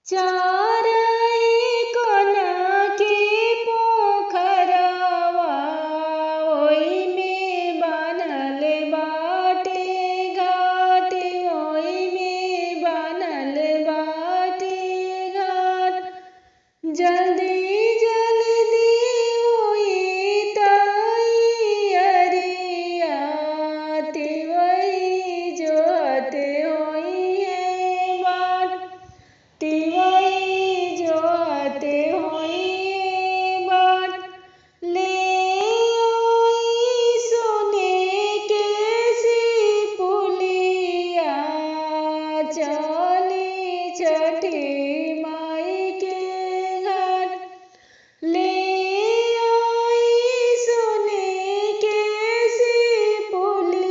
चारही कोना के पोखरवा ओइमे बनल बाटे घाट, ओइमे बनल बाटे घाट। जल्दी जल्दी होई तैयारिया, तिवई जोहत होई है बाट, तिवई जोहत होई है बाट। ले आई सोने के सिपुलिया, चली छठी माई के घाट। ले आई सोने के सिपुलिया,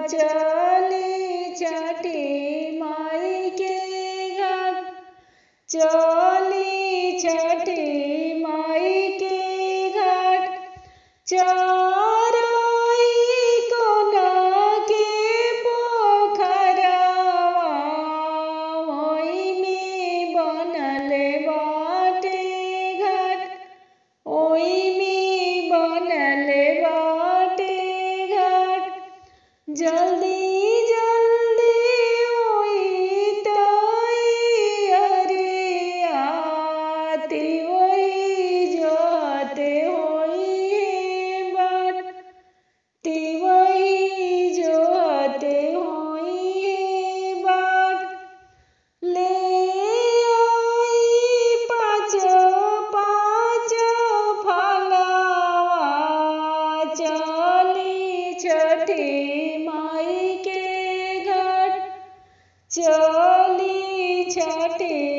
चली छठी माई के घाट, चली छठी माई के घाट। चारही कोना के पोखरवा ओइमे बनल बाटे घाट, ओइमे बनल बाटे घाट। जल्दी जल्दी होई तैयारिया, तिवई जोहत होई है बाट, तिवई जोहत होई है बाट। ले आई पाँच पाँच फलवा, चली छठी माई के घाट, चली छठी